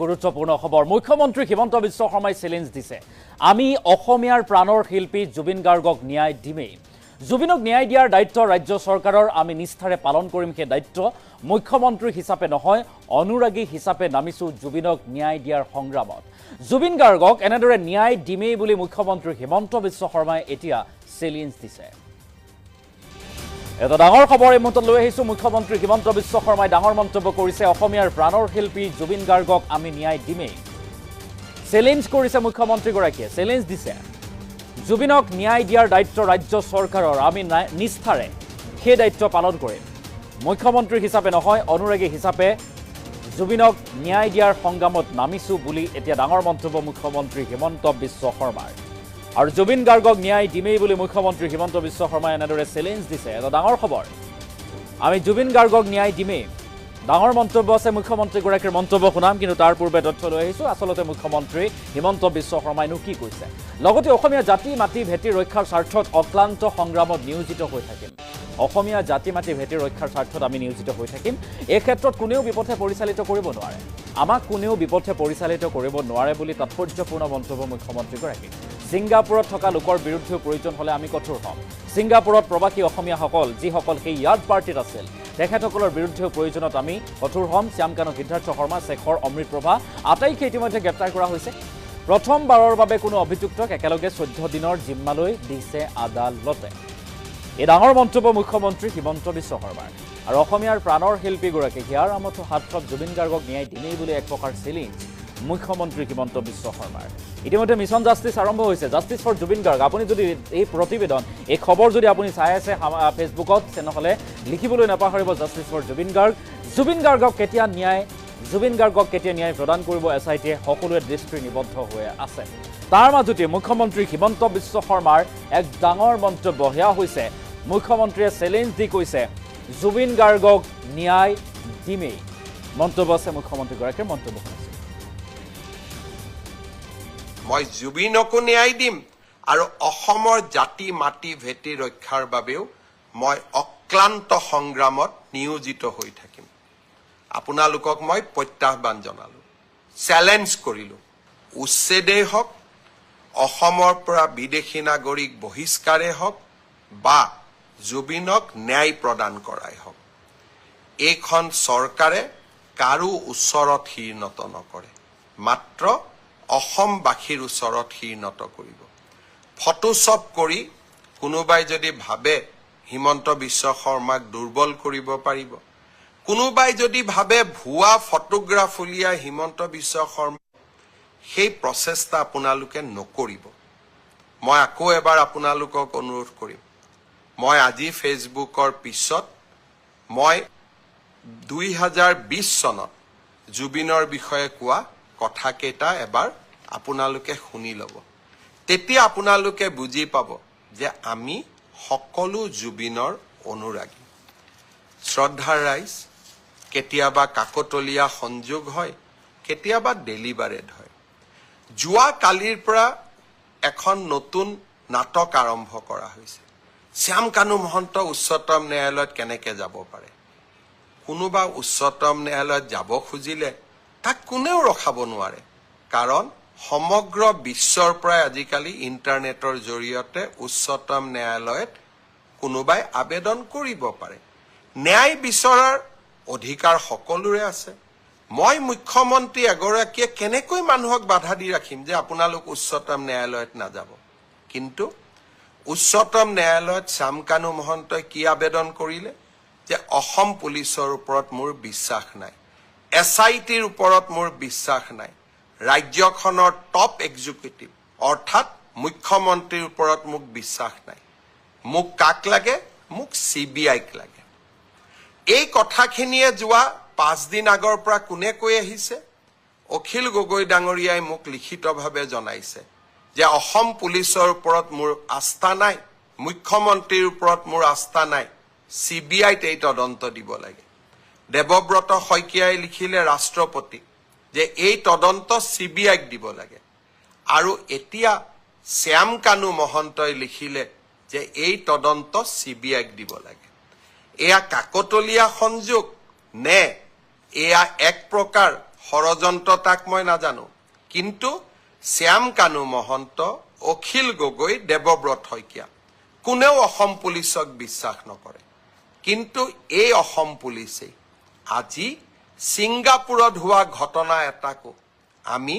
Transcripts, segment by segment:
গুৰুত্বপূৰ্ণ খবৰ মুখ্যমন্ত্ৰী হিমন্ত বিশ্ব শৰ্মাই চ্যালেঞ্জ দিছে আমি অসমীয়াৰ প্ৰাণৰ শিল্পী জুবিন গাৰ্গক ন্যায় দিমেই জুবিনক ন্যায় দিয়াৰ দায়িত্ব ৰাজ্য চৰকাৰৰ আমি নিষ্ঠাৰে পালন কৰিম সেই দায়িত্ব মুখ্যমন্ত্ৰী হিচাপে নহয় অনুৰাগী হিচাপে নামিছো জুবিনক ন্যায় দিয়াৰ সংগ্ৰামত জুবিন গাৰ্গক এনেদৰে ন্যায় দিমেই বুলি মুখ্যমন্ত্ৰী হিমন্ত বিশ্ব শৰ্মাই এতিয়া চ্যালেঞ্জ দিছে এটা ডাঙৰ খবৰ এই মুহূৰ্তত লৈ আহিছো মুখ্যমন্ত্ৰী হিমন্ত বিশ্ব শৰ্মাই ডাঙৰ মন্তব্য কৰিছে অসমীয়াৰ প্ৰাণৰ শিল্পী জুবিন গাৰ্গক আমি ন্যায় দিমেই চ্যালেঞ্জ কৰিছে মুখ্যমন্ত্ৰীগৰাকীয়ে চ্যালেঞ্জ দিছে জুবিনক ন্যায় দিয়াৰ দায়িত্ব ৰাজ্য চৰকাৰৰ আমি নিষ্ঠাৰে সেই দায়িত্ব পালন কৰিম মুখ্যমন্ত্ৰী হিচাপে নহয় অনুৰাগী হিচাপে জুবিনক ন্যায় দিয়াৰ সংগ্ৰামত নামিছো বুলি এতিয়া ডাঙৰ মন্তব্য মুখ্যমন্ত্ৰী হিমন্ত বিশ্ব শৰ্মাৰ আৰু জুবিন গাৰ্গক ন্যায় দিমেই বুলি মুখ্যমন্ত্ৰী হিমন্ত বিশ্ব শৰ্মাই এনেদৰে চ্যালেঞ্জ দিছে এটা ডাঙৰ খবৰ আমি জুবিন গাৰ্গক ন্যায় দিমেই ডাঙৰ মন্তব্য আছে মুখ্যমন্ত্ৰীগৰাকীৰ মন্তব্য শুনাম কিন্তু তাৰ পূৰ্বে তথ্য লৈ আহিছো আসলতে মুখ্যমন্ত্ৰী হিমন্ত বিশ্ব শৰ্মাইনো কি কৈছে লগতে অসমীয়া জাতি মাটি ভেটি ৰক্ষাৰ স্বাৰ্থত অক্লান্ত সংগ্ৰামত নিয়োজিত হৈ থাকিম অসমীয়া জাতি মাটি ভেটি ৰক্ষাৰ স্বাৰ্থত আমি নিয়োজিত হৈ থাকিম এই ক্ষেত্ৰত কোনেও বিপথে পৰিচালিত কৰিব নোৱাৰে আমাক কোনেও বিপথে পৰিচালিত কৰিব নোৱাৰে বুলি তাৎপৰ্যপূৰ্ণ মন্তব্য মুখ্যমন্ত্ৰীগৰাকী সিংগাপুৰত থকা লোকৰ বিৰুদ্ধে প্ৰয়োজন হলে আমি কঠোৰ হ'ম সিংগাপুৰত প্ৰবাসী অসমীয়াসকল যিসকল সেই ইয়াৰ্ড পাৰ্টিত আছিল তেখেতসকলৰ বিৰুদ্ধে প্ৰয়োজনত আমি কঠোৰ হ'ম শ্যামকানু সিদ্ধাৰ্থ শৰ্মা শেখৰ অমৃত প্ৰভা আটাইকে ইতিমধ্যে গ্ৰেপ্তাৰ কৰা হৈছে প্ৰথমবাৰৰ বাবে কোনো অভিযুক্তক একেলগে 14 দিনৰ জিম্মালৈ দিছে আদালতে এই ডাঙৰ মন্তব্য মুখ্যমন্ত্ৰী হিমন্ত বিশ্ব শৰ্মাৰ আৰু অসমীয়াৰ প্ৰাণৰ শিল্পীগৰাকী হিয়াৰ আমঠু হাতত জুবিন গাৰ্গক ন্যায় দিমেই বুলি এক প্ৰকাৰ চ্যালেঞ্জ মুখ্যমন্ত্ৰী হিমন্ত বিশ্ব শৰ্মাৰ ইতিমধ্যে মিছন জাষ্টিছ আৰম্ভ হৈছে জাষ্টিছ ফৰ জুবিন গাৰ্গ আপুনি যদি এই প্ৰতিবেদন এই খবৰ যদি আপুনি চাই আছে ফেচবুকত তেনেহলে লিখিবলৈ নাপাহৰিব জাষ্টিছ ফৰ জুবিন গাৰ্গক কেতিয়া ন্যায় প্ৰদান কৰিব এছআইটিয়ে সকলোৱে দৃষ্টি নিবদ্ধ হৈ আছে তাৰ মাজতে মুখ্যমন্ত্ৰী হিমন্ত বিশ্ব শৰ্মাৰ এক ডাঙৰ মন্তব্য হেয়া হৈছে মুখ্যমন্ত্ৰীয়ে চ্যালেঞ্জ দি কৈছে জুবিন গাৰ্গক ন্যায় দিমেই মন্তব্য আছে মুখ্যমন্ত্ৰীগৰাকীৰ মন্তব্য মই জুবিনকো ন্যায় দিম আৰু অসমৰ জাতি মাটি ভেটি ৰক্ষাৰ বাবেও মই অক্লান্ত সংগ্ৰামত নিয়োজিত হৈ থাকিম আপোনালোকক মই প্ৰত্যাহ্বান জনালো চ্যালেঞ্জ কৰিলো উচ্ছেদেই হওক অসমৰ পৰা বিদেশী নাগৰিক বহিষ্কাৰে হওক বা জুবিনক ন্যায় প্ৰদান কৰাই হওক এইখন চৰকাৰে কাৰো ওচৰত শিৰনত নকৰে মাত্ৰ অসমবাসীৰ ওচৰত শিৰনত কৰিব ফটোশ্বপ কৰি কোনোবাই যদি ভাবে হিমন্ত বিশ্ব শৰ্মাক দুৰ্বল কৰিব পাৰিব কোনোবাই যদি ভাবে ভুৱা ফটোগ্ৰাফ উলিয়াই হিমন্ত বিশ্ব শৰ্মা সেই প্ৰচেষ্টা আপোনালোকে নকৰিব মই আকৌ এবাৰ আপোনালোকক অনুৰোধ কৰিম মই আজি ফেচবুকৰ পিছত মই 2020 চনত জুবিনৰ বিষয়ে কোৱা কথাকেইটা এবাৰ আপোনালোকে শুনি ল'ব তেতিয়া আপোনালোকে বুজি পাব যে আমি সকলো জুবিনৰ অনুৰাগী শ্ৰদ্ধাৰ ৰাইজ কেতিয়াবা কাকতলীয়া সংযোগ হয় কেতিয়াবা ডেলিভাৰেড হয় যোৱা কালিৰ পৰা এখন নতুন নাটক আৰম্ভ কৰা হৈছে শ্যামকানু মহন্ত উচ্চতম ন্যায়ালয়ত কেনেকৈ যাব পাৰে কোনোবা উচ্চতম ন্যায়ালয়ত যাব খুজিলে তাক কোনেও ৰখাব নোৱাৰে কাৰণ সমগ্ৰ বিশ্বৰ পৰা আজিকালি ইণ্টাৰনেটৰ জৰিয়তে উচ্চতম ন্যায়ালয়ত কোনোবাই আবেদন কৰিব পাৰে ন্যায় বিচৰাৰ অধিকাৰ সকলোৰে আছে মই মুখ্যমন্ত্ৰী এগৰাকীয়ে কেনেকৈ মানুহক বাধা দি ৰাখিম যে আপোনালোক উচ্চতম ন্যায়ালয়ত নাযাব কিন্তু উচ্চতম ন্যায়ালয়ত শ্যামকানু মহন্তই কি আবেদন কৰিলে যে অসম পুলিচৰ ওপৰত মোৰ বিশ্বাস নাই এছআইটিৰ ওপৰত মোৰ বিশ্বাস নাই ৰাজ্যখনৰ টপ এক্সিকিউটিভ অৰ্থাৎ মুখ্যমন্ত্ৰীৰ ওপৰত মোক বিশ্বাস নাই মোক কাক লাগে মোক সিবিআইক লাগে এই কথাখিনিয়ে যোৱা 5 দিন আগৰ পৰা কোনে কৈ আহিছে অখিল গগৈ ডাঙৰীয়াই মোক লিখিতভাৱে জনাইছে যে অসম পুলিচৰ ওপৰত মোৰ আস্থা নাই মুখ্যমন্ত্ৰীৰ ওপৰত মোৰ আস্থা নাই সিবিআইত এই তদন্ত দিব লাগে দেৱব্ৰত শইকীয়াই লিখিলে ৰাষ্ট্ৰপতি যে এই তদন্ত সিবিআইক দিব লাগে আৰু এতিয়া শ্যামকানু মহন্তই লিখিলে যে এই তদন্ত সিবিআইক দিব লাগে এয়া কাকতলীয়া সংযোগ নে এয়া এক প্ৰকাৰ ষড়যন্ত্ৰ তাক মই নাজানো, কিন্তু শ্যাম কানু মহন্ত, অখিল গগৈ, দেৱব্ৰত শইকীয়া কোনেও অসম পুলিচক বিশ্বাস নকৰে। কিন্তু এই অসম পুলিচেই আজি ছিংগাপুৰত হোৱা ঘটনা এটাকো আমি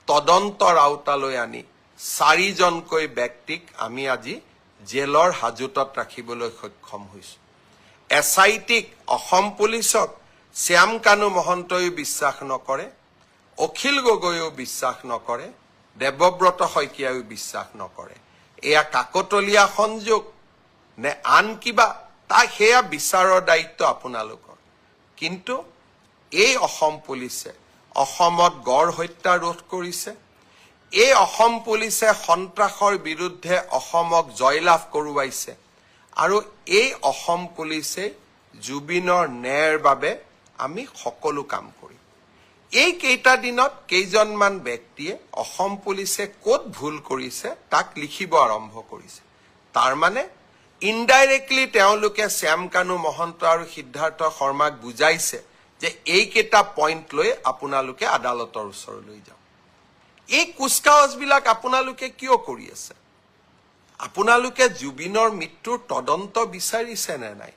তদন্তৰ আওতালৈ আনি 4জনকৈ ব্যক্তিক আমি আজি জেলৰ হাজোতত ৰাখিবলৈ সক্ষম হৈছোঁ। SITক, অসম পুলিচক শ্যাম কানু মহন্তইও বিশ্বাস নকৰে, অখিল গগৈও বিশ্বাস নকৰে, দেৱব্ৰত শইকীয়াইও বিশ্বাস নকৰে। এয়া কাকতলীয়া সংযোগ নে আন কিবা, তাক সেয়া বিচাৰৰ দায়িত্ব আপোনালোকৰ। কিন্তু এই অসম পুলিচে অসমত গড় হত্যা ৰোধ কৰিছে, এই অসম পুলিচে সন্ত্ৰাসৰ বিৰুদ্ধে অসমক জয়লাভ কৰোৱাইছে, আৰু এই অসম পুলিচে জুবিনৰ ন্যায়ৰ বাবে আমি সকলো কাম কৰিম। এই কেইটা দিনত কেইজনমান ব্যক্তিয়ে অসম পুলিচে ক'ত ভুল কৰিছে তাক লিখিব আৰম্ভ কৰিছে। তাৰ মানে ইনডাইৰেক্টলি তেওঁলোকে শ্যাম কানু মহন্ত আৰু সিদ্ধাৰ্থ শৰ্মাক বুজাইছে যে এইকেইটা পইণ্ট লৈ আপোনালোকে আদালতৰ ওচৰলৈ যাওক। এই কুচকাৱাজবিলাক আপোনালোকে কিয় কৰি আছে? আপোনালোকে জুবিনৰ মৃত্যুৰ তদন্ত বিচাৰিছে নে নাই?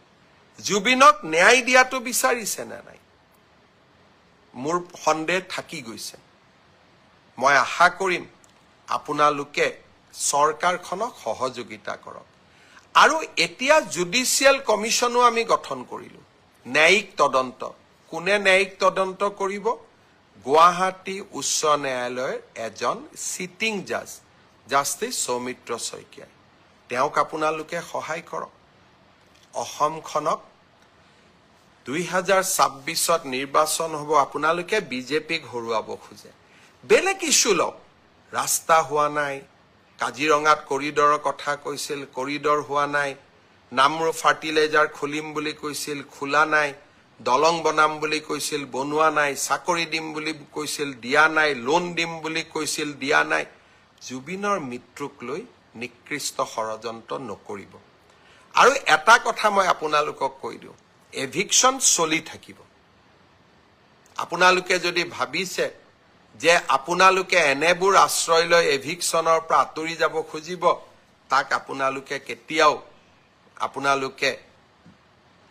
জুবিনক ন্যায় দিয়াটো বিচাৰিছে নে নাই? মোৰ সন্দেহ থাকি গৈছে। মই আশা কৰিম আপোনালোকে চৰকাৰখনক সহযোগিতা কৰক। আৰু এতিয়া জুডিচিয়েল কমিশ্যনো আমি গঠন কৰিলোঁ, ন্যায়িক তদন্ত। কোনে ন্যায়িক তদন্ত কৰিব? গুৱাহাটী উচ্চ ন্যায়ালয়ৰ এজন চিটিং জাজ, জাষ্টিছ সৌমিত্ৰ শইকীয়াই। তেওঁক আপোনালোকে সহায় কৰক। অসমখনক 2026ত নিৰ্বাচন হ'ব, আপোনালোকে বিজেপিক হৰুৱাব খোজে। বেলেগ ইছ্যু লওক। ৰাস্তা হোৱা নাই, কাজিৰঙাত কৰিডৰৰ কথা কৈছিল, কৰিডৰ হোৱা নাই। নামৰূপ ফাৰ্টিলাইজাৰ খুলিম বুলি কৈছিল, খোলা নাই। দলং বনাম বুলি কৈছিল, বনোৱা নাই। চাকৰি দিম বুলি কৈছিল, দিয়া নাই। লোন দিম বুলি কৈছিল, দিয়া নাই। জুবিনৰ মৃত্যুক লৈ নিকৃষ্ট ষড়যন্ত্ৰ নকৰিব। আৰু এটা কথা মই আপোনালোকক কৈ দিওঁ, এভিকশ্যন চলি থাকিব। আপোনালোকে যদি ভাবিছে যে আপোনালোকে এনেবোৰ আশ্ৰয় লৈ এভিকশ্যনৰ পৰা আঁতৰি যাব খুজিব, তাক আপোনালোকে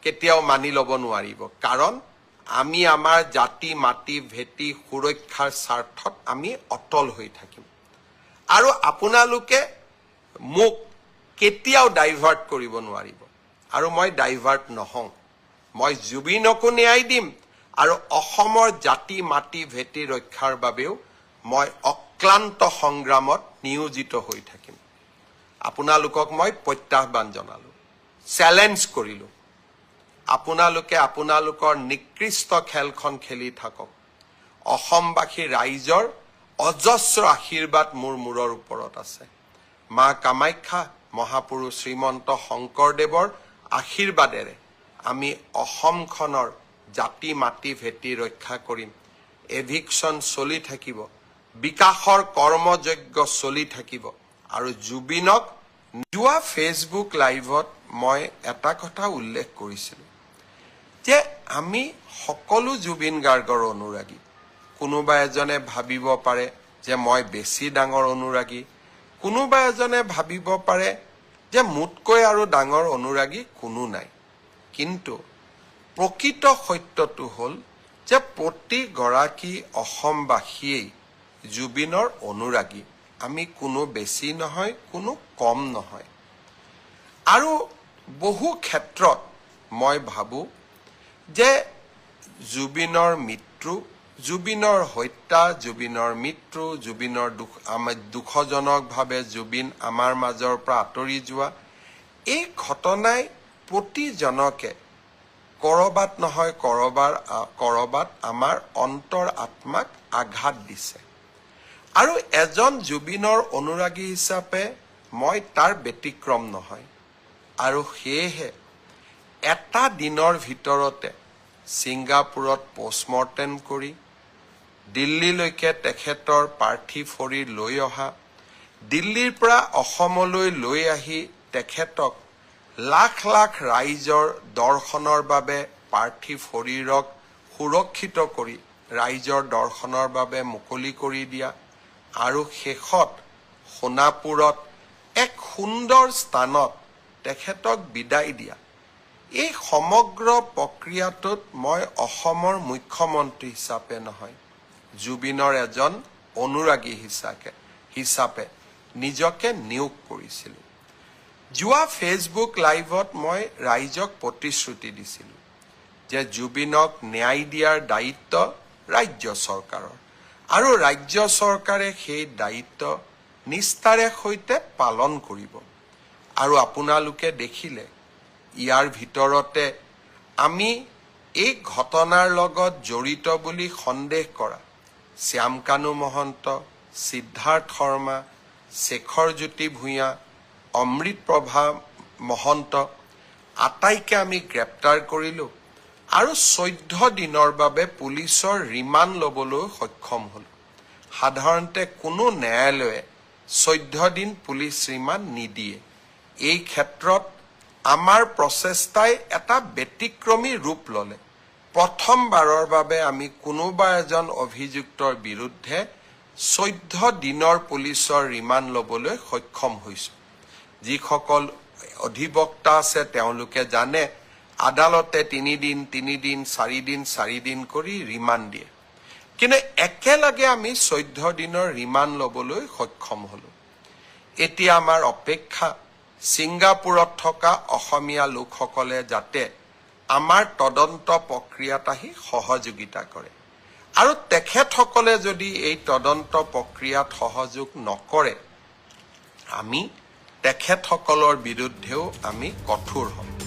কেতিয়াও মানি ল'ব নোৱাৰিব। কাৰণ আমি আমাৰ জাতি, মাটি, ভেটি সুৰক্ষাৰ স্বাৰ্থত আমি অটল হৈ থাকিম। আৰু আপোনালোকে মোক কেতিয়াও ডাইভাৰ্ট কৰিব নোৱাৰিব। আৰু মই ডাইভাৰ্ট নহওঁ। মই জুবিনকো ন্যায় দিম, আৰু অসমৰ জাতি, মাটি, ভেটি ৰক্ষাৰ বাবেও মই অক্লান্ত সংগ্ৰামত নিয়োজিত হৈ থাকিম। আপোনালোকক মই প্ৰত্যাহ্বান জনালোঁ, চেলেঞ্জ কৰিলোঁ। আপোনালোকে আপোনালোকৰ নিকৃষ্ট খেলখন খেলি থাকক। অসমবাসী ৰাইজৰ অজস্ৰ আশীৰ্বাদ মোৰ মূৰৰ ওপৰত আছে। মা কামাখ্যা, মহাপুৰুষ শ্ৰীমন্ত শংকৰদেৱৰ আশীৰ্বাদেৰে আমি অসমখনৰ জাতি, মাটি, ভেটি ৰক্ষা কৰিম। এভিকশ্যন চলি থাকিব, বিকাশৰ কৰ্মযজ্ঞ চলি থাকিব। আৰু জুবিনক যোৱা ফেচবুক লাইভত মই এটা কথা উল্লেখ কৰিছিলোঁ যে আমি সকলো জুবিন গাৰ্গৰ অনুৰাগী। কোনোবা এজনে ভাবিব পাৰে যে মই বেছি ডাঙৰ অনুৰাগী, কোনোবা এজনে ভাবিব পাৰে যে মোতকৈ আৰু ডাঙৰ অনুৰাগী কোনো নাই। কিন্তু প্ৰকৃত সত্যটো হ'ল যে প্ৰতিগৰাকী অসমবাসীয়েই জুবিনৰ অনুৰাগী। আমি কোনো বেছি নহয়, কোনো কম নহয়। আৰু বহু ক্ষেত্ৰত মই ভাবোঁ যে জুবিনৰ মৃত্যু, জুবিনৰ হত্যা, জুবিনৰ মৃত্যু, জুবিনৰ দুখজনকভাৱে জুবিন আমাৰ মাজৰ পৰা আঁতৰি যোৱা, এই ঘটনাই প্ৰতিজনকে কৰবাত নহয় কৰবাত আমাৰ অন্তৰ আত্মাক আঘাত দিছে। আৰু এজন জুবিনৰ অনুৰাগী হিচাপে মই তাৰ ব্যতিক্ৰম নহয়। আৰু সেয়েহে এটা দিনৰ ভিতৰতে ছিংগাপুৰত পষ্টমৰ্টেম কৰি দিল্লীলৈকে তেখেতৰ পাৰ্থিৱ শৰীৰ লৈ অহা, দিল্লীৰ পৰা অসমলৈ লৈ আহি তেখেতক লাখ লাখ ৰাইজৰ দৰ্শনৰ বাবে পাৰ্থিৱ শৰীৰক সুৰক্ষিত কৰি ৰাইজৰ দৰ্শনৰ বাবে মুকলি কৰি দিয়া আৰু শেষত সোণাপুৰত এক সুন্দৰ স্থানত তেখেতক বিদায় দিয়া এই সমগ্ৰ প্ৰক্ৰিয়াটোত মই অসমৰ মুখ্যমন্ত্ৰী হিচাপে নহয় জুবিনৰ এজন অনুৰাগী হিচাপে নিজকে নিয়োগ কৰিছিলোঁ যোৱা ফেচবুক লাইভত মই ৰাইজক প্ৰতিশ্ৰুতি দিছিলোঁ যে জুবিনক ন্যায় দিয়াৰ দায়িত্ব ৰাজ্য চৰকাৰৰ আৰু ৰাজ্য চৰকাৰে সেই দায়িত্ব নিষ্ঠাৰে সৈতে পালন কৰিব আৰু আপোনালোকে দেখিলে ইয়াৰ ভিতৰতে আমি এই ঘটনাৰ লগত জড়িত বুলি সন্দেহ কৰা শ্যামকানু মহন্ত সিদ্ধাৰ্থ শৰ্মা শেখৰজ্যোতি ভূঞা অমৃতপ্ৰভা মহন্ত আটাইকে আমি গ্ৰেপ্তাৰ কৰিলোঁ আৰু 14 দিনৰ বাবে পুলিচৰ ৰিমাণ্ড ল'বলৈ সক্ষম হ'ল সাধাৰণতে কোনো ন্যায়ালয়ে 14 দিন পুলিচ ৰিমাণ্ড নিদিয়ে এই ক্ষেত্ৰত আমাৰ প্ৰচেষ্টাই এটা ব্যতিক্ৰমী ৰূপ ল'লে প্ৰথমবাৰৰ বাবে আমি কোনোবা এজন অভিযুক্তৰ বিৰুদ্ধে 14 দিনৰ পুলিচৰ ৰিমাণ্ড ল'বলৈ সক্ষম হৈছোঁ যিসকল অধিবক্তা আছে তেওঁলোকে জানে আদালতে 3 দিন 4 দিন কৰি ৰিমাণ্ড দিয়ে কিন্তু একেলগে আমি 14 দিনৰ ৰিমাণ্ড ল'বলৈ সক্ষম হ'লোঁ এতিয়া আমাৰ অপেক্ষা ছিংগাপুৰত থকা অসমীয়া লোকসকলে যাতে আমাৰ তদন্ত প্ৰক্ৰিয়াত আহি সহযোগিতা কৰে আৰু তেখেতসকলে যদি এই তদন্ত প্ৰক্ৰিয়াত সহযোগ নকৰে আমি তেখেতসকলৰ বিৰুদ্ধেও আমি কঠোৰ হ'ম